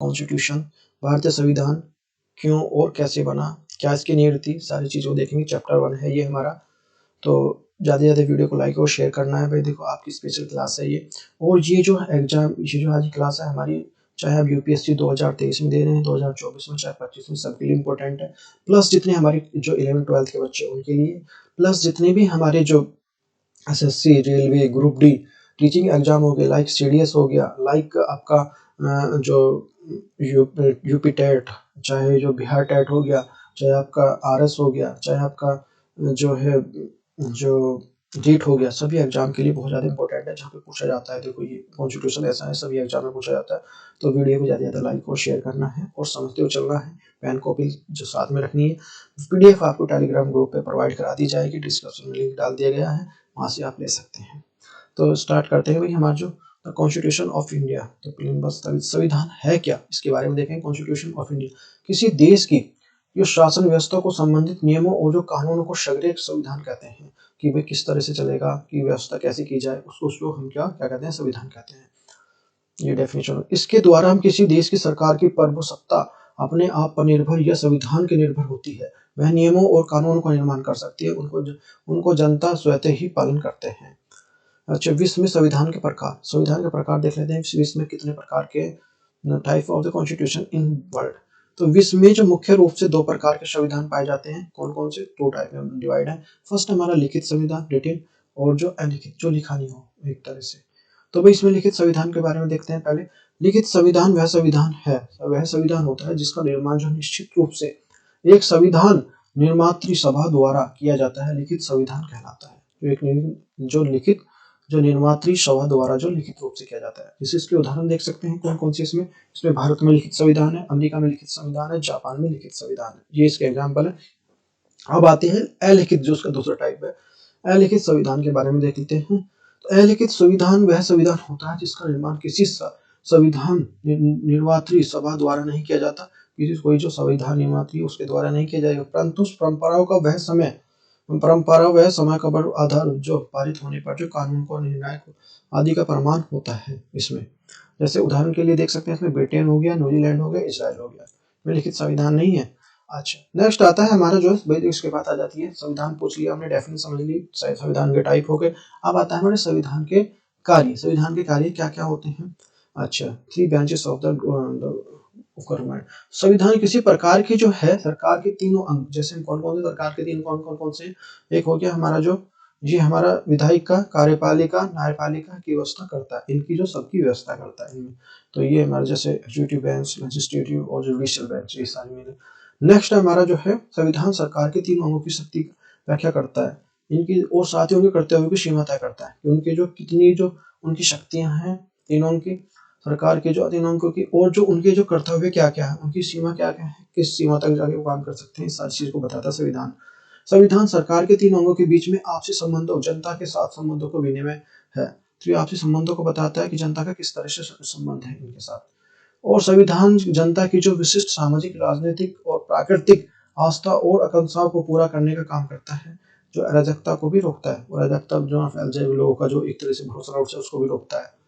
Constitution, भारतीय संविधान क्यों और कैसे बना, क्या इसकी नींव थी, सारी चीज़ों को देखेंगे। चैप्टर 1 है ये हमारा। तो ज़्यादा से ज़्यादा वीडियो को लाइक और शेयर करना है भाई। देखो आपकी स्पेशल क्लास है ये, और ये जो एग्जाम, ये जो आज की क्लास है हमारी, चाहे आप यूपीएससी 2023 में दे रहे हैं, 2024 में, चाहे 25 में, सबके लिए इंपॉर्टेंट है। प्लस जितने हमारे जो 11th-12th के बच्चे उनके लिए, प्लस जितने भी हमारे जो SSC, railway, group D teaching exam हो गए, लाइक सीडीएस हो गया, लाइक आपका जो यूपी टेट, चाहे जो बिहार टेट हो गया, चाहे आपका आरएस हो गया, चाहे आपका जो है जो जीट हो गया, सभी एग्जाम के लिए बहुत ज़्यादा इंपॉर्टेंट है, जहाँ पे पूछा जाता है। देखो ये कॉन्स्टिट्यूशन ऐसा है, सभी एग्जाम में पूछा जाता है। तो वीडियो को ज़्यादा से ज़्यादा लाइक और शेयर करना है, और समझते हुए चलना है। पेन कॉपी जो साथ में रखनी है। पीडीएफ आपको टेलीग्राम ग्रुप पे प्रोवाइड करा दी जाएगी, डिस्क्रिप्शन में लिंक डाल दिया गया है, वहाँ से आप ले सकते हैं। तो स्टार्ट करते हैं भाई हमारा जो कॉन्स्टिट्यूशन ऑफ इंडिया। तो बस संविधान है क्या, इसके बारे में देखें। कॉन्स्टिट्यूशन ऑफ इंडिया किसी देश की जो शासन व्यवस्था को संबंधित नियमों और जो कानूनों को शगरे संविधान कहते हैं, कि भाई किस तरह से चलेगा, कि व्यवस्था कैसे की जाए, उसको हम क्या कहते हैं, संविधान कहते हैं। ये डेफिनेशन। इसके द्वारा हम किसी देश की सरकार की प्रभुसत्ता अपने आप पर निर्भर या संविधान के निर्भर होती है। वह नियमों और कानूनों का निर्माण कर सकती है, उनको जनता स्वतः ही पालन करते हैं। अच्छा, विश्व में संविधान के प्रकार। संविधान के प्रकार देख लेते हैं, विश्व में कितने प्रकार के type of the constitution in world. तो विश्व में जो मुख्य रूप से 2 प्रकार के संविधान पाए जाते हैं, कौन कौन से, 2 टाइप में डिवाइड है। फर्स्ट हमारा लिखित संविधान, रिटन, और जो अलिखित, जो लिखा नहीं हो एक तरह से। तो भाई इसमें लिखित संविधान के बारे में देखते हैं पहले। लिखित संविधान वह संविधान है, वह संविधान होता है जिसका निर्माण जो निश्चित रूप से एक संविधान निर्मात्री सभा द्वारा किया जाता है, लिखित संविधान कहलाता है। जो निर्मात्री सभा द्वारा जो लिखित रूप से किया जाता है। जैसे इसके उदाहरण देख सकते हैं कौन कौन से इसमें भारत में लिखित संविधान है, अमेरिका में लिखित संविधान है, जापान में लिखित संविधान है, ये इसके एग्जाम्पल है। अब आते हैं अलिखित, जो उसका दूसरा टाइप है। अलिखित संविधान के बारे में देख लेते हैं। तो अलिखित संविधान वह संविधान होता है जिसका निर्माण किसी संविधान निर्मात्री सभा द्वारा नहीं किया जाता, कोई जो संविधान निर्मात्री उसके द्वारा नहीं किया जाएगा, परंतु परंपराओं का वह समय का आधार जो पारित होने पर जो कानून को, निर्णय को आदि का प्रमाण होता है इसमें। जैसे उदाहरण के लिए देख सकते हैं, इसमें ब्रिटेन हो गया, न्यूजीलैंड हो गया, इजराइल हो गया, में लिखित संविधान नहीं है। अच्छा, नेक्स्ट आता है हमारा जो भाई, इसके बाद आ जाती है संविधान। पूछ लिया हमने, डेफिनेशन समझ ली, संविधान के टाइप हो गए। अब आता है हमारे संविधान के कार्य। संविधान के कार्य क्या क्या होते हैं। अच्छा, 3 ब्रांचेस ऑफ द गवर्नमेंट। संविधान किसी प्रकार की जो है सरकार के तीनों अंग, जैसे कौन कौन से सरकार के तीन कौन से, एक हो गया हमारा जो ये हमारा विधायिका, कार्यपालिका, न्यायपालिका की व्यवस्था करता है, इनकी जो सबकी व्यवस्था करता है इनमें। तो ये हमारे जैसे एग्जीक्यूटिव बेंच, लेजिस्लेटिव और जुडिशियल बेंच, ये सारी मिले। नेक्स्ट हमारा जो है संविधान सरकार के 3 अंगों की शक्ति व्याख्या करता है, इनकी और साथ ही उनके कर्तव्यों की सीमा तय करता है, उनके जो कितनी जो उनकी शक्तियां हैं तीनों की, सरकार के जो 3 अंगों की, और जो उनके जो कर्तव्य क्या क्या है, उनकी सीमा क्या क्या है, किस सीमा तक जाके वो काम कर सकते हैं, इस सारी चीज को बताता है संविधान। संविधान सरकार के 3 अंगों के बीच में आपसी संबंधों, जनता के साथ संबंधों को विनिमय है। तो ये आपसी संबंधों को बताता है कि जनता का किस तरह से संबंध है इनके साथ। और संविधान जनता की जो विशिष्ट सामाजिक, राजनीतिक और प्राकृतिक आस्था और आकांक्षाओं को पूरा करने का काम करता है, जो अराजकता को भी रोकता है, और अराजकता जो फैल जाए लोगों का जो एक तरह से भरोसा उठ जाए उसको भी रोकता है।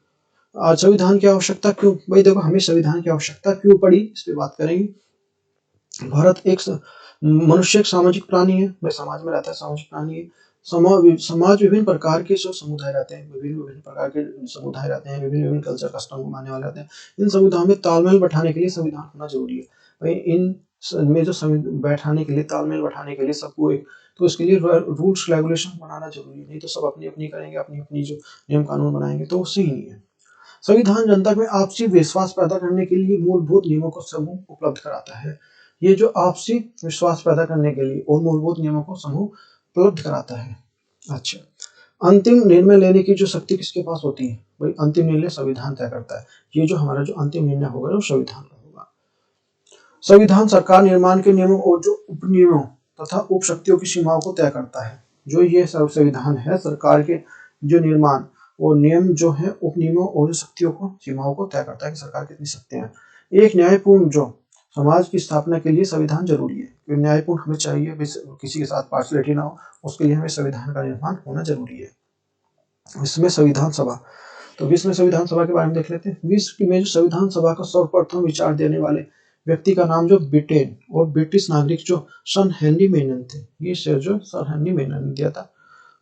आज संविधान की आवश्यकता क्यों, भाई देखो हमें संविधान की आवश्यकता क्यों पड़ी, इस पे बात करेंगे। भारत एक मनुष्य एक सामाजिक प्राणी है, भाई समाज में रहता है, सामाजिक प्राणी है। समाज विभिन्न प्रकार के जो समुदाय रहते हैं, विभिन्न प्रकार के समुदाय रहते हैं, विभिन्न कल्चर कस्टम को मानने वाले रहते हैं। इन समुदायों में तालमेल बैठाने के लिए संविधान होना जरूरी है। भाई इन में जो बैठाने के लिए, तालमेल बैठाने के लिए सबको एक, तो इसके लिए रूल्स रेगुलेशन बनाना जरूरी है, नहीं तो सब अपनी अपनी करेंगे, अपनी अपनी जो नियम कानून बनाएंगे, तो उससे ही नहीं है। संविधान जनता में आपसी विश्वास पैदा करने के लिए मूलभूत नियमों को समूह उपलब्ध कराता है। ये जो आपसी विश्वास पैदा करने के लिए और मूलभूत नियमों को समूह उपलब्ध कराता है। अच्छा, अंतिम निर्णय लेने की जो शक्ति किसके पास होती है, भाई अंतिम निर्णय संविधान तय करता है। ये जो हमारा जो अंतिम निर्णय होगा वो संविधान का होगा। संविधान सरकार निर्माण के नियमों और जो उपनियमों तथा उप शक्तियों की सीमाओं को तय करता है। जो ये संविधान है सरकार के जो निर्माण और नियम जो है उपनियमों और शक्तियों को, सीमाओं को तय करता है कि सरकार कितनी शक्तियां हैं। एक न्यायपूर्ण जो समाज की स्थापना के लिए संविधान जरूरी है, कि न्यायपूर्ण हमें चाहिए, किसी के साथ पार्शलिटी ना हो, उसके लिए हमें संविधान का निर्माण होना जरूरी है। इसमें संविधान सभा, तो विश्व में संविधान सभा के बारे में देख लेते हैं। विश्व में जो संविधान सभा का सर्वप्रथम विचार देने वाले व्यक्ति का नाम जो ब्रिटेन और ब्रिटिश नागरिक जो सर हेनरी मेनन थे, ये जो सर हेनरी मेनन ने दिया था।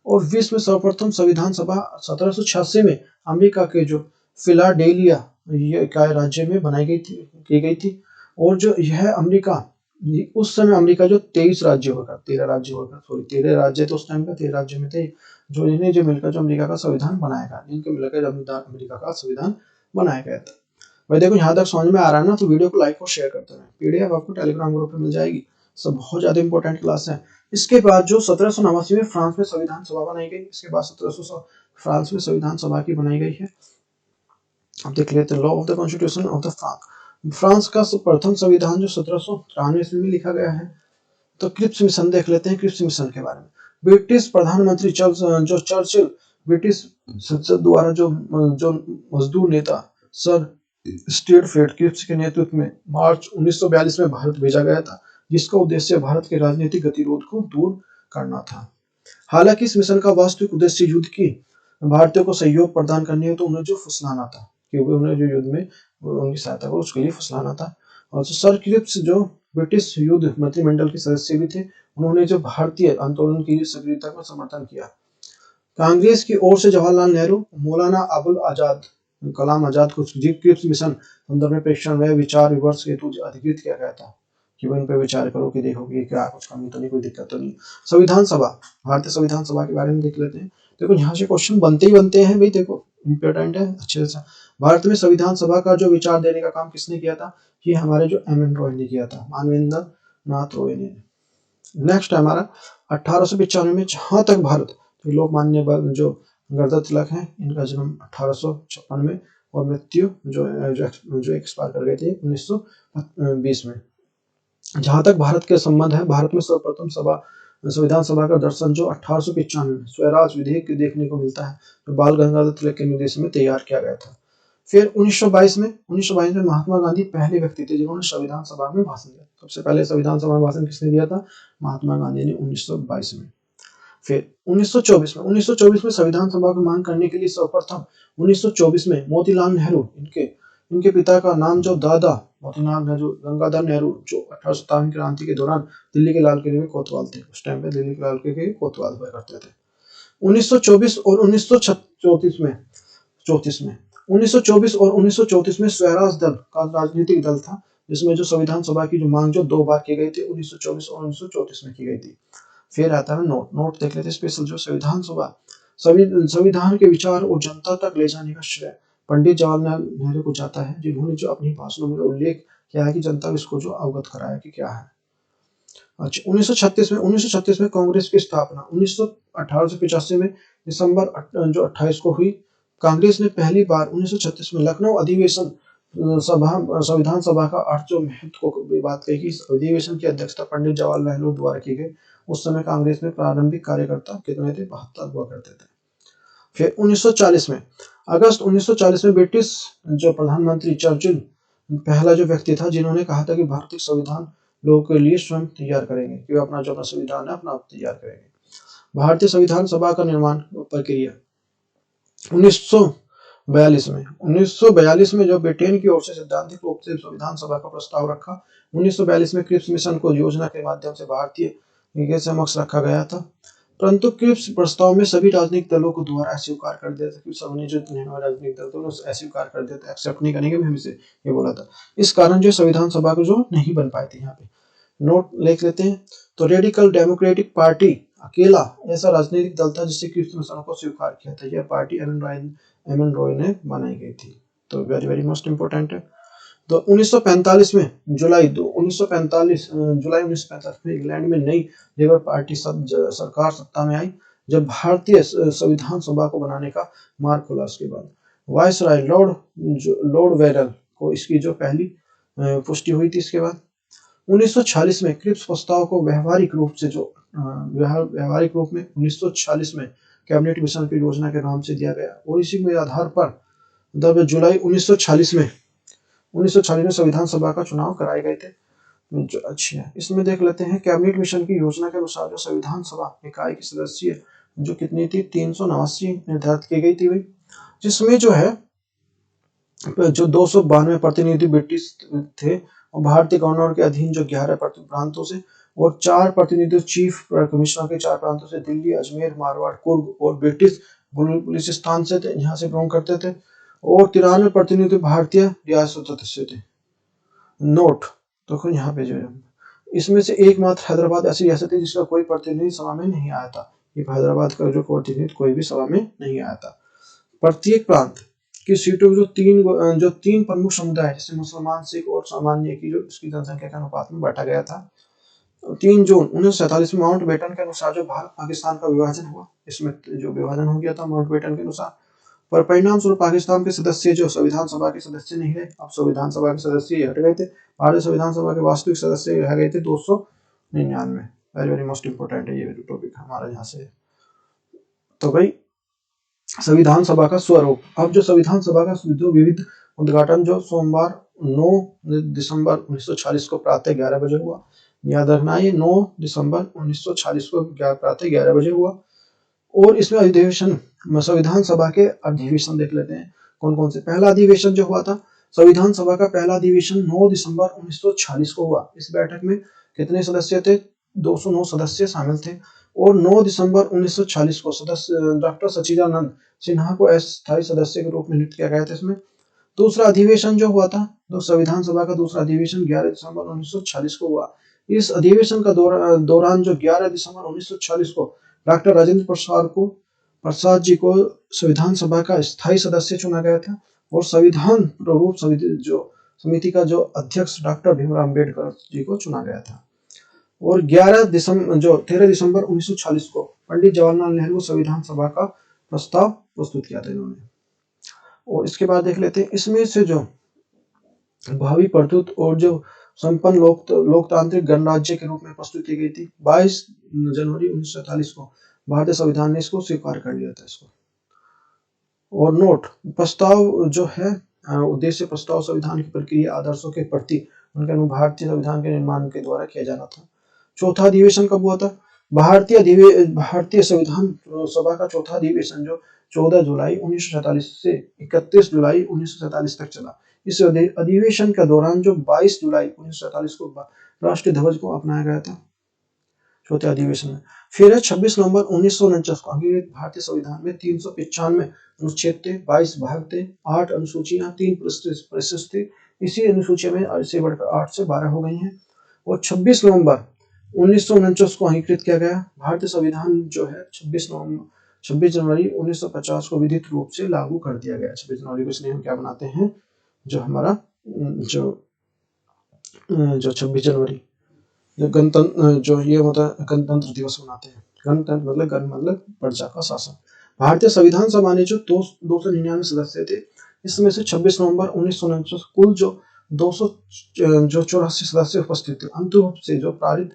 और विश्व में सर्वप्रथम संविधान सभा 1786 में अमेरिका के जो फिलाडेल्फिया ये का राज्य में बनाई गई थी, की गई थी। और जो यह अमेरिका, उस समय अमेरिका जो 23 राज्य होगा, 13 राज्य होगा, सॉरी 13 राज्य तो उस टाइम पे 13 राज्य में थे, जो इन्हें जो मिलकर जो अमेरिका का संविधान बनाया गया, इनके मिलकर अमेरिका का संविधान बनाया गया था। भाई देखो यहाँ तक समझ में आ रहा है ना, तो वीडियो को लाइक और शेयर करते रहें। पीडीएफ आपको टेलीग्राम ग्रुप में मिल जाएगी। सब बहुत ज्यादा इंपॉर्टेंट क्लास है। इसके बाद जो 1789 में फ्रांस में संविधान सभा बनाई गई, इसके बाद 1700 फ्रांस में संविधान सभा की बनाई गई है। अब देख लेते हैं law of the constitution of the France. France का प्रथम संविधान जो 1793 ईस्वी में लिखा गया है। तो क्रिप्स मिशन देख लेते हैं, क्रिप्स मिशन के बारे में। ब्रिटिश प्रधानमंत्री जो चर्चिल, ब्रिटिश संसद द्वारा जो मजदूर नेता सर स्टैटफोर्ड क्रिप्स के नेतृत्व में मार्च 1942 में भारत भेजा गया था, जिसका उद्देश्य भारत के राजनीतिक गतिरोध को दूर करना था। हालांकि इस मिशन का वास्तविक उद्देश्य युद्ध की भारतीयों को सहयोग प्रदान करने है, तो उन्हें जो फुसलाना था, क्योंकि उन्हें जो युद्ध में उनकी सहायता करो उसके लिए फुसलाना था। और सर क्रिप्स जो ब्रिटिश युद्ध मंत्रिमंडल के सदस्य भी थे, उन्होंने जो भारतीय आंदोलन की सक्रियता का समर्थन किया। कांग्रेस की ओर से जवाहरलाल नेहरू, मौलाना अबुल आजाद कलाम आजाद को क्रिप्स मिशन संदर्भ में प्रेक्षण व विचार विमर्श हेतु अधिकृत किया गया था कि वो इन पर विचार करो कि देखो कि क्या कुछ कमी तो नहीं, कोई दिक्कत तो नहीं। संविधान सभा, भारतीय संविधान सभा के बारे में देख लेते हैं। देखो यहाँ से क्वेश्चन बनते ही बनते हैं भाई, देखो इंपॉर्टेंट है अच्छे से। भारत में संविधान सभा का जो विचार देने का काम किसने किया था? ये हमारे जो एम.एन. रॉय ने किया था, मानवेंद्र नाथ रॉय ने। नेक्स्ट है हमारा 1895 में, जहां तक भारत, तो लोकमान्य जो गणतंत्र तिलक हैं, इनका जन्म 1856 में और मृत्यु जो एक्सपायर कर गए थे 1920 में। जहां तक भारत के संबंध है, भारत में सर्वप्रथम संविधान सभा का दर्शन जो 1895 में स्वराज विधेयक देखने को मिलता है, जो बाल गंगाधर तिलक के निर्देशन में तैयार किया गया था। फिर 1922 में महात्मा गांधी पहले व्यक्ति थे जिन्होंने संविधान सभा में भाषण दिया। सबसे पहले संविधान सभा में भाषण किसने दिया था? महात्मा गांधी ने 1922 में। फिर 1924 में संविधान सभा की मांग करने के लिए सर्वप्रथम 1924 में मोतीलाल नेहरू, इनके पिता का नाम जो दादा मोतीलाल नेहरू गंगाधर नेहरू, जो 1857 क्रांति के दौरान दिल्ली के लाल किले में कोतवाल थे। उस टाइम पे दिल्ली के लाल किले के कोतवाल हुआ करते थे। 1924 और 1934 में 1934 में स्वराज दल का राजनीतिक दल था, जिसमें जो संविधान सभा की जो मांग जो 2 बार की गई थी, 1924 और 1934 में की गई थी। फिर आता है नोट देख लेते हैं स्पेशल, जो संविधान सभा संविधान के विचार और जनता तक ले जाने का श्रेय पंडित जवाहरलाल नेहरू को जाता है, जिन्होंने जो अपनी भाषणों में उल्लेख किया है कि जनता को इसको जो अवगत कराया कि क्या है। अच्छा 1936 में कांग्रेस की स्थापना 1885 में दिसंबर जो 28 को हुई। कांग्रेस ने पहली बार 1936 में लखनऊ अधिवेशन संविधान सभा का अर्थ जो महत्व को बात कही कि अधिवेशन की अध्यक्षता पंडित जवाहरलाल नेहरू द्वारा की गई। उस समय कांग्रेस में प्रारंभिक कार्यकर्ता कितने थे? 72 हुआ करते थे। फिर 1940 में, अगस्त 1940 में ब्रिटिश जो प्रधानमंत्री चर्चिल पहला जो व्यक्ति था जिन्होंने कहा था कि भारतीय संविधान लोगों के लिए स्वयं तैयार करेंगे, कि वो अपना जो संविधान है अपना तैयार करेंगे। भारतीय संविधान सभा का निर्माण प्रक्रिया 1942 में जो ब्रिटेन की ओर से सैद्धांतिक रूप से संविधान सभा का प्रस्ताव रखा। 1942 में क्रिप्स मिशन को योजना के माध्यम से भारतीय के समक्ष रखा गया था, परंतु क्रिप्स प्रस्ताव में सभी राजनीतिक दलों को द्वारा अस्वीकार कर दिया था। सबने जो राजनीतिक दल थे अस्वीकार कर दिया था, एक्सेप्ट नहीं करेंगे हमसे ये बोला था। इस कारण जो संविधान सभा को जो नहीं बन पाई थी। यहाँ पे नोट लिख लेते हैं। तो रेडिकल डेमोक्रेटिक पार्टी अकेला ऐसा राजनीतिक दल था जिससे क्रिप्स मिशन को स्वीकार किया था। यह पार्टी एम.एन. रॉय ने बनाई गई थी। तो वेरी वेरी मोस्ट इंपोर्टेंट है। तो 1945 में जुलाई 1945 में इंग्लैंड में नई लेबर पार्टी सरकार सत्ता में आई, जब भारतीय संविधान सभा को बनाने का मार्ग खुला। उसके बाद वायसराय लॉर्ड वेरल को इसकी जो पहली पुष्टि हुई थी। इसके बाद 1946 में क्रिप्स प्रस्ताव को व्यावहारिक रूप में 1946 में कैबिनेट मिशन की योजना के नाम से दिया गया, और इसी के आधार पर जुलाई 1946 में संविधान सभा का चुनाव कराए गए थे। जो अच्छी है, इसमें देख लेते हैं कैबिनेट मिशन की योजना के अनुसार जो संविधान सभा इकाई की सदस्य जो कितनी थी 389 निर्धारित की गई थी भाई। जिसमें जो है जो 292 प्रतिनिधि ब्रिटिश थे और भारतीय गवर्नर के अधीन जो 11 प्रांतों से और 4 प्रतिनिधि चीफ कमिश्नर के 4 प्रांतों से दिल्ली, अजमेर, मारवाड़, कुर्ग और ब्रिटिश बलूचिस्तान से थे, यहाँ से बिलोंग करते थे और 93 प्रतिनिधि भारतीय रियासतों से थे। नोट तो यहाँ पे जो है इसमें से एकमात्र हैदराबाद ऐसी रियासत है जिसका कोई प्रतिनिधि सभा में नहीं आया था। ये हैदराबाद का जो प्रतिनिधि कोई भी सभा में नहीं आया था। प्रत्येक प्रांत की सीटों में जो तीन प्रमुख समुदाय जैसे मुसलमान, सिख और सामान्य की जो इसकी जनसंख्या के अनुपात में बांटा गया था। 3 जून 1947 में माउंट बेटन के अनुसार जो भारत पाकिस्तान का विभाजन हुआ, इसमें जो विभाजन हो गया था माउंट बेटन के अनुसार, पर परिणाम स्वरूप पाकिस्तान के सदस्य जो संविधान सभा के सदस्य नहीं रहे। अब संविधान सभा के सदस्य हट गए थे। भारतीय संविधान सभा के वास्तविक सदस्य रह गए थे 299। वेरी वेरी मोस्ट इंपोर्टेंट है ये टॉपिक हमारा यहाँ से। तो भाई संविधान सभा का स्वरूप। अब जो संविधान सभा का जो विविध उद्घाटन जो सोमवार 9 दिसंबर 1946 को प्रातः 11 बजे हुआ। याद रखना ये 9 दिसंबर 1946 को प्रातः 11 बजे हुआ। और इसमें अधिवेशन संविधान सभा के अधिवेशन देख लेते हैं कौन कौन से। पहला अधिवेशन जो हुआ था संविधान सभा का पहला अधिवेशन 9 दिसंबर 1946 को हुआ। इस बैठक में कितने सदस्य थे? 209 सदस्य शामिल थे और 9 दिसंबर 1946 को सदस्य डॉक्टर सच्चिदानंद सिन्हा को अस्थायी सदस्य के रूप में नियुक्त किया गया था। इसमें दूसरा अधिवेशन जो हुआ था तो संविधान सभा का दूसरा अधिवेशन 11 दिसंबर 1946 को हुआ। इस अधिवेशन का दौरान जो 11 दिसंबर 1946 को डॉक्टर राजेंद्र प्रसाद जी को संविधान सभा का स्थायी सदस्य चुना गया था और संविधान प्रारूप समिति का जो अध्यक्ष डॉक्टर भीमराव अम्बेडकर जी को चुना गया था। और 13 दिसंबर 1946 को पंडित जवाहरलाल नेहरू संविधान सभा का प्रस्ताव प्रस्तुत किया था इन्होंने। और इसके बाद देख लेते हैं इसमें से जो भावी प्रस्तुत और जो संपन्न लोकतांत्रिक गणराज्य के रूप में प्रस्तुत की गई थी 22 जनवरी 1947 को भारतीय संविधान ने इसको स्वीकार कर लिया था इसको। और नोट प्रस्ताव जो है उद्देश्य प्रस्ताव संविधान की प्रक्रिया आदर्शों के प्रति उनके अनुसार भारतीय संविधान के निर्माण के द्वारा किया जाना था। चौथा अधिवेशन कब हुआ था? भारतीय संविधान सभा का चौथा अधिवेशन जो 14 जुलाई 1947 से 31 जुलाई 1947 तक चला। इस अधिवेशन के दौरान जो 22 जुलाई 1947 को राष्ट्रीय ध्वज को अपनाया गया था चौथे अधिवेशन में। फिर है 26 नवंबर 1949 को अंग्रेजी भारतीय संविधान में 395 अनुच्छेद थे, 22 भाग थे, 8 अनुसूचियां, 3 परिशिष्ट थे। इसी अनुसूची में से बढ़कर 8 से 12 हो गई हैं। और 26 नवंबर 1949 को अंगीकृत किया गया। भारतीय संविधान जो है 26 जनवरी 1950 को विधिक रूप से लागू कर दिया गया। 26 जनवरी को इसलिए हम क्या बनाते हैं जो हमारा जो 26 जनवरी जो गणतंत्र जो ये होता है गणतंत्र दिवस मनाते हैं। गणतंत्र मतलब प्रजा का शासन। भारतीय संविधान सभा में जो 299 सदस्य थे इसमें से 26 नवंबर 1949 कुल जो 284 सदस्य उपस्थित थे। अंतिम रूप से जो पारित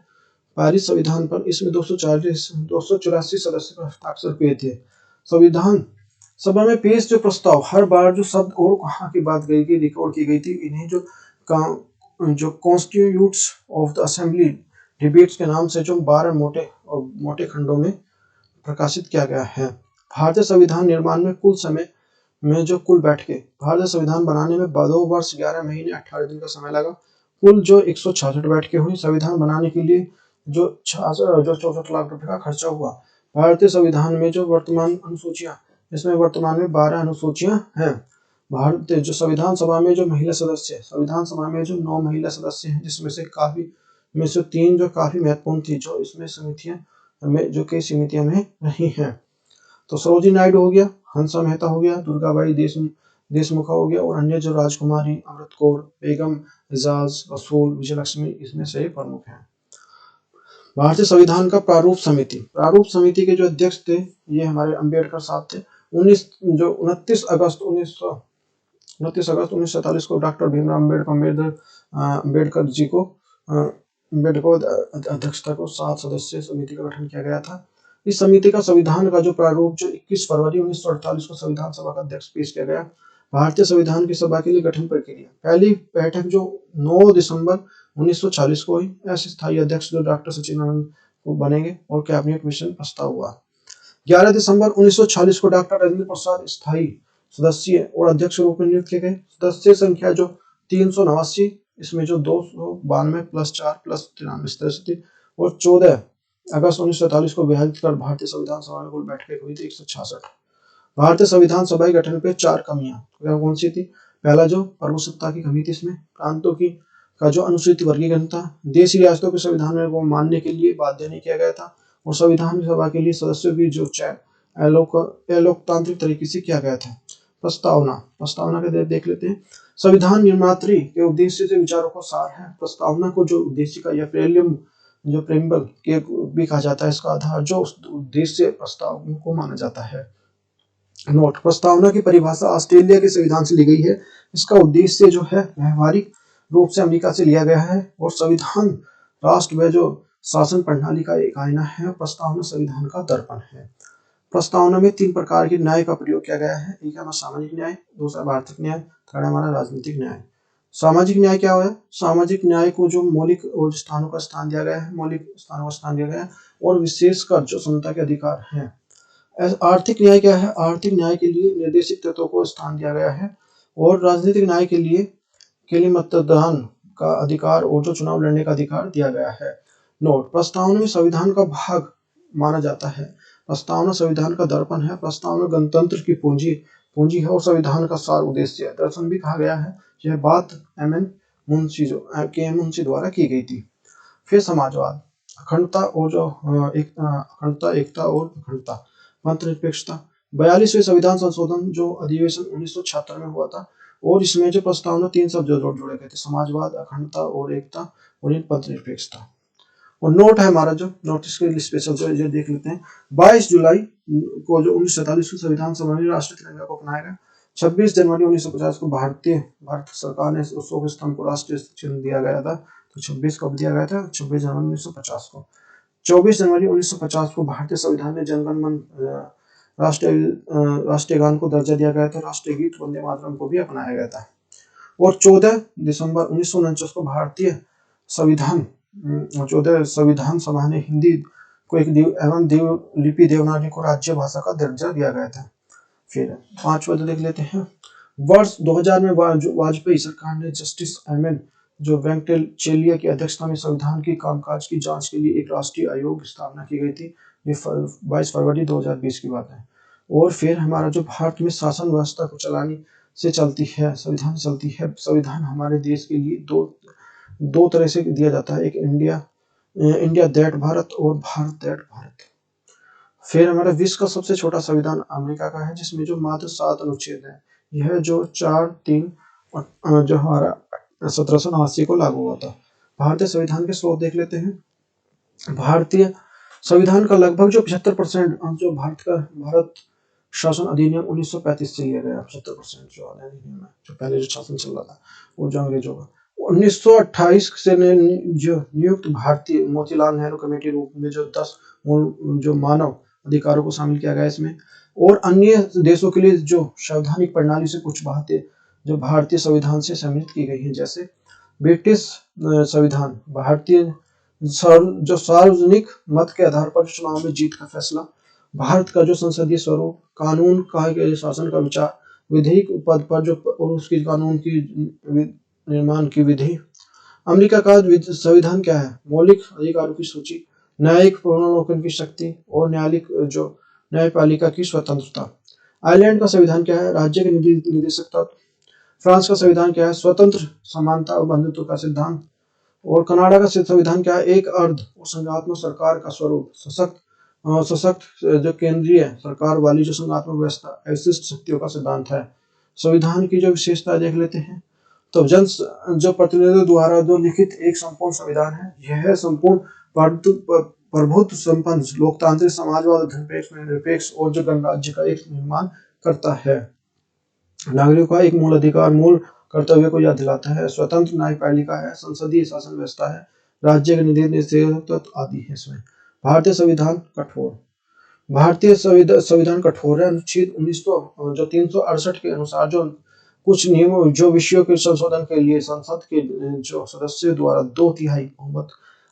संविधान पर इसमें 284 सदस्य हस्ताक्षर किए थे। संविधान सभा में पेश जो प्रस्ताव हर बार जो शब्द और कहाँ की बात गई थी रिकॉर्ड की गई थी इन्हें जो constitutes of the assembly debates के नाम से जो 12 मोटे खंडों में प्रकाशित किया गया है। भारतीय संविधान निर्माण में कुल समय में जो कुल बैठकें भारतीय संविधान बनाने में 2 वर्ष 11 महीने 18 दिन का समय लगा। कुल जो 166 बैठकें हुई। संविधान बनाने के लिए जो 64 लाख रुपए का खर्चा हुआ। भारतीय संविधान में जो वर्तमान अनुसूचियां इसमें वर्तमान में 12 अनुसूचियां हैं। भारतीय जो संविधान सभा में जो महिला सदस्य संविधान सभा में जो 9 महिला सदस्य हैं जिसमें से 3 जो काफी महत्वपूर्ण थी जो इसमें समितियां में जो कई समितियां में रही हैं। तो सरोजिनी नायडू हो गया, हंसा मेहता हो गया, दुर्गाबाई देशमुख हो गया और अन्य जो राजकुमारी अमृत कौर, बेगम एजाज, रसूल, विजयलक्ष्मी इसमें से प्रमुख हैं। भारतीय संविधान का प्रारूप समिति के जो अध्यक्ष थे ये हमारे अम्बेडकर साहब थे। 29 अगस्त 1947 को डॉक्टर भीमराव अम्बेडकर जी को अध्यक्षता को 7 सदस्यीय समिति का गठन किया गया था। इस समिति का संविधान का जो प्रारूप जो 21 फरवरी 1948 को संविधान सभा का अध्यक्ष पेश किया गया। भारतीय संविधान की सभा के लिए गठन प्रक्रिया पहली बैठक जो 9 दिसंबर 1940 को हुई। ऐसे स्थायी अध्यक्ष जो डॉक्टर सच्चिदानंद को बनेंगे और कैबिनेट मिशन प्रस्ताव हुआ। 11 दिसंबर 1940 को डॉक्टर राजेंद्र प्रसाद स्थायी सदस्य और अध्यक्ष रूप में नियुक्त किए गए। सदस्य संख्या जो 389, इसमें जो 292 प्लस 4 प्लस 93 और 14 अगस्त 1947 को विभाजित कर भारतीय संविधान सभा में कुल बैठकें हुई थी 166। भारतीय संविधान सभा के गठन पे 4 कमियां कौन सी थी? पहला जो प्रभुसत्ता की कमी थी, इसमें प्रांतों की का जो अनुसूचित वर्गीकरण था, देशी रियासतों के संविधान में को मानने के लिए बाध्य नहीं किया गया था, और संविधान सभा के लिए सदस्यों की जो चयन अलोकतांत्रिक तरीके से किया गया था। प्रस्तावना के देख लेते हैं। संविधान निर्मात्री के उद्देश्य से विचारों को सार है। प्रस्तावना को जो उद्देश्य का या प्रेलियम जो प्रेम्बल के भी कहा जाता है, इसका आधार जो उद्देश्य प्रस्ताव को माना जाता है। नोट, प्रस्तावना की परिभाषा ऑस्ट्रेलिया के संविधान से ली गई है। इसका उद्देश्य जो है व्यवहारिक रूप से अमेरिका से लिया गया है, और संविधान राष्ट्र में जो शासन प्रणाली का एक आईना है। प्रस्तावना संविधान का दर्पण है। प्रस्तावना में 3 प्रकार के न्याय का प्रयोग किया गया है। एक है हमारा सामाजिक न्याय, दूसरा आर्थिक न्याय, थर्ड हमारा राजनीतिक न्याय। सामाजिक न्याय क्या है? सामाजिक न्याय को जो मौलिक स्थानों का स्थान दिया गया है, मौलिक स्थानों का स्थान दिया गया है, और विशेषकर जो समता के अधिकार हैं। आर्थिक न्याय क्या है? आर्थिक न्याय के लिए निर्देशित तत्वों को स्थान दिया गया है, और राजनीतिक न्याय के लिए मतदान का अधिकार और जो चुनाव लड़ने का अधिकार दिया गया है। नोट, प्रस्तावना में संविधान का भाग माना जाता है। प्रस्तावना संविधान का दर्पण है। प्रस्तावना गणतंत्र की पूंजी है और संविधान का सार उद्देश्य है। दर्शन भी कहा गया है। यह बात के.एम. मुंशी द्वारा की गई थी। फिर समाजवाद, अखंडता और जो अखंडता, एकता और अखंडता, मतनिरपेक्षता। 42वें संविधान संशोधन जो अधिवेशन 1976 में हुआ था, और इसमें जो प्रस्तावना 3 शब्द जोड़े गए थे, समाजवाद, अखंडता और एकता, और मतनिरपेक्षता। और नोट है हमारा जो नोटिस के लिए स्पेशल जो देख लेते हैं। 22 जुलाई को जो 1947 को संविधान सभा में राष्ट्रीय तिरंगा को अपनाया गया। 26 जनवरी 1950 को भारत सरकार ने अशोक स्तंभ को राष्ट्रीय चिन्ह दिया गया था। तो 26 कब दिया गया था? 26 जनवरी 1950 को। 24 जनवरी 1950 को भारतीय संविधान में जनगण मन राष्ट्रीय गान को दर्जा दिया गया था। राष्ट्रीय गीत वंदे मातरम को भी अपनाया गया था। और 14 दिसंबर 1949 को भारतीय संविधान सभा ने हिंदी को एक लिपि देवनागरी को राज्य भाषा का दर्जा दिया गया था। फिर 5वां देख लेते हैं। वर्ष 2000 में वाजपेयी सरकार ने जस्टिस एम.एन. जो वेंकटेचेलिया की अध्यक्षता में संविधान की कामकाज की जांच के लिए एक राष्ट्रीय आयोग की स्थापना की गई थी। ये 22 फरवरी 2020 की बात है। और फिर हमारा जो भारत में शासन व्यवस्था को चलाने से चलती है, संविधान चलती है। संविधान हमारे देश के लिए दो तरह से दिया जाता है, एक इंडिया दैट भारत और भारत दैट भारत। फिर हमारा विश्व का सबसे छोटा संविधान अमेरिका का है, जिसमें जो मात्र 7 अनुच्छेद है। यह जो 4-3 जो हमारा 1789 को लागू हुआ था। भारतीय संविधान के स्रोत देख लेते हैं। भारतीय संविधान का लगभग जो 75% जो भारत शासन अधिनियम 1935 से लिया गया। 75% जो अधिनियम है, जो पहले जो शासन चल रहा था वो जो अंग्रेजों का। 1928 से जो नियुक्त भारतीय मोतीलाल नेहरू कमेटी रूप में जो 10 जो मानव अधिकारों को शामिल किया गया इसमें। और अन्य देशों के लिए जो संवैधानिक प्रणाली से कुछ बातें जो भारतीय संविधान से सम्मिलित की गई हैं, जैसे ब्रिटिश संविधान, भारतीय जो सार्वजनिक मत के आधार पर चुनाव में जीत का फैसला, भारत का जो संसदीय स्वरूप, कानून का शासन का विचार, विधिक पद पर जो और उसकी कानून की निर्माण की विधि। अमेरिका का संविधान क्या है? मौलिक अधिकारों की सूची, न्यायिक पुनरावलोकन की शक्ति और न्यायपालिका की स्वतंत्रता। आयरलैंड का संविधान क्या है? राज्य के निदेशकता। फ्रांस का संविधान क्या है? स्वतंत्र, समानता और बंधुत्व का सिद्धांत। और कनाडा का संविधान क्या है? एक अर्ध और संघात्मक सरकार का स्वरूप, सशक्त जो केंद्रीय सरकार वाली जो संघात्मक व्यवस्था, अवशिष्ट शक्तियों का सिद्धांत है। संविधान की जो विशेषता देख लेते हैं। तो जो प्रतिनिधियों द्वारा जो लिखित एक संपूर्ण संविधान है। यह संपूर्ण प्रभुत्व संपन्न लोकतांत्रिक समाजवाद, धर्मनिरपेक्ष और जो गणराज्य का एक निर्माण करता है। नागरिकों का एक मूल अधिकार, मूल कर्तव्य को याद दिलाता है। स्वतंत्र न्यायपालिका है, संसदीय शासन व्यवस्था है, राज्य के निदेशक आदि है इसमें। भारतीय संविधान कठोर। भारतीय संविधान कठोर है। अनुच्छेद 368 के अनुसार जो कुछ नियमों जो विषयों के संशोधन के लिए संसद के जो सदस्यों द्वारा 2/3 बहुमत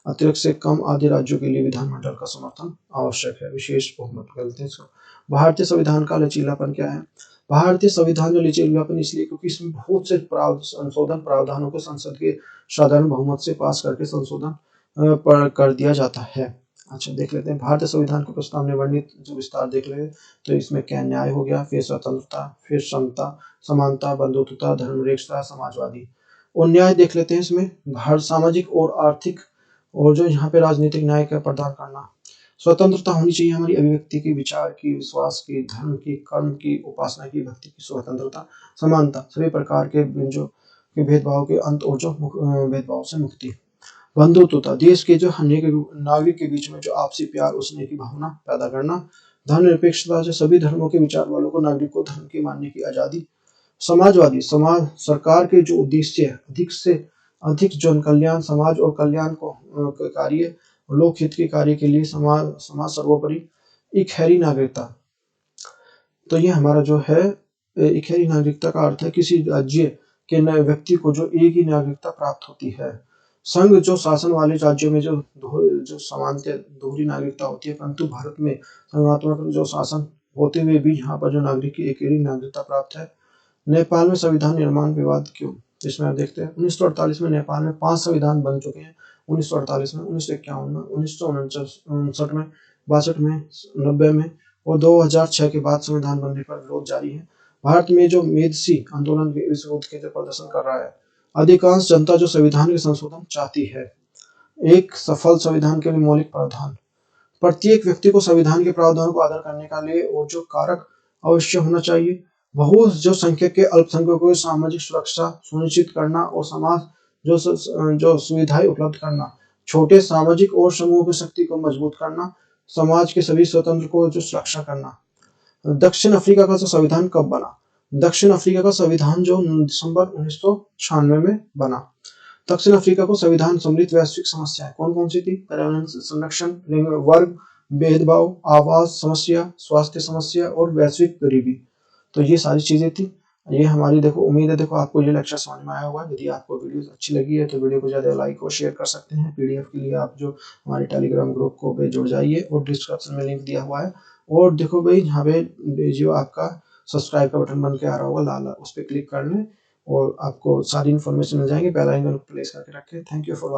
अतिरिक्त से कम आदि राज्यों के लिए विधानमंडल का समर्थन आवश्यक है। विशेष बहुमत कहते हैं इसको। भारतीय संविधान का लचीलापन क्या है? भारतीय संविधान जो लचीलापन इसलिए क्योंकि इसमें बहुत से संशोधन प्रावधानों को संसद के साधारण बहुमत से पास करके संशोधन कर दिया जाता है। अच्छा देख लेते हैं भारतीय संविधान के प्रस्ताव में वर्णित जो विस्तार देख ले तो इसमें क्या न्याय हो गया, फिर स्वतंत्रता, फिर समता, समानता, बंधुत्वता, धर्मनिरपेक्षता, समाजवादी और न्याय देख लेते हैं। इसमें भारत सामाजिक और आर्थिक और जो यहाँ पे राजनीतिक न्याय का प्रदान करना, स्वतंत्रता होनी चाहिए हमारी अभिव्यक्ति की, विचार की, विश्वास की, धर्म की, कर्म की, उपासना की, भक्ति की स्वतंत्रता, समानता, सभी प्रकार के जो भेदभाव के अंत और जो भेदभाव से मुक्ति, बंधुत्वता, देश के जो अनेक नागरिक के बीच में जो आपसी प्यार और स्नेह की भावना पैदा करना, धर्मनिरपेक्षता, जो सभी धर्मों के विचार वालों को नागरिक को धर्म की मानने की आजादी, समाजवादी, समाज सरकार के जो उद्देश्य अधिक से अधिक जन कल्याण, समाज और कल्याण को कार्य, लोक हित के कार्य के लिए समाज सर्वोपरि, इकहरी नागरिकता। तो ये हमारा जो है इकहरी नागरिकता का अर्थ है किसी राज्य के नए व्यक्ति को जो एक ही नागरिकता प्राप्त होती है। संघ जो शासन वाले राज्यों में जो सामान्य दोहरी नागरिकता होती है, परंतु भारत में संघात्मक जो शासन होते हुए भी यहाँ पर जो नागरिक की एक ही नागरिकता प्राप्त है। नेपाल में संविधान निर्माण विवाद क्यों, इसमें आप देखते हैं 1948 में नेपाल में 5 संविधान बन चुके हैं। 1948 में, 1951 में, 1959 में, 62 में, 90 में और 2006 के बाद संविधान बनने पर विरोध जारी है। भारत में जो मेदसी आंदोलन इस विरोध के लिए प्रदर्शन कर रहा है। अधिकांश जनता जो संविधान के संशोधन चाहती है। एक सफल संविधान के लिए मौलिक प्रावधान, प्रत्येक व्यक्ति को संविधान के प्रावधानों को आदर करने का लिए और जो कारक अवश्य होना चाहिए। बहुत जो संख्यक के अल्पसंख्यकों को सामाजिक सुरक्षा सुनिश्चित करना और समाज जो सुविधाएं उपलब्ध करना, छोटे सामाजिक और समूह की शक्ति को मजबूत करना, समाज के सभी स्वतंत्र को जो सुरक्षा करना। दक्षिण अफ्रीका का जो संविधान कब बना, दक्षिण अफ्रीका का संविधान जो दिसंबर 1996 में बना। दक्षिण अफ्रीका को संविधान सम्मिलित वैश्विक समस्याएं कौन कौन सी थी, पर्यावरण संरक्षण, लिंग वर्ग भेदभाव, आवास समस्या, स्वास्थ्य समस्या और वैश्विक गरीबी। तो ये सारी चीजें थी। ये हमारी देखो उम्मीद है देखो आपको ये लेक्चर समझ में आया होगा। यदि आपको वीडियो अच्छी लगी है तो वीडियो को ज्यादा लाइक और शेयर कर सकते हैं। पीडीएफ के लिए आप जो हमारे टेलीग्राम ग्रुप को पे जुड़ जाइए और डिस्क्रिप्शन में लिंक दिया हुआ है। और देखो भाई यहाँ पे जो आपका सब्सक्राइब का बटन बन के आ रहा होगा लाल, उस पर क्लिक कर लें और आपको सारी इन्फॉर्मेशन मिल जाएंगे। बेल आइकन प्रेस करके रखें। Thank you for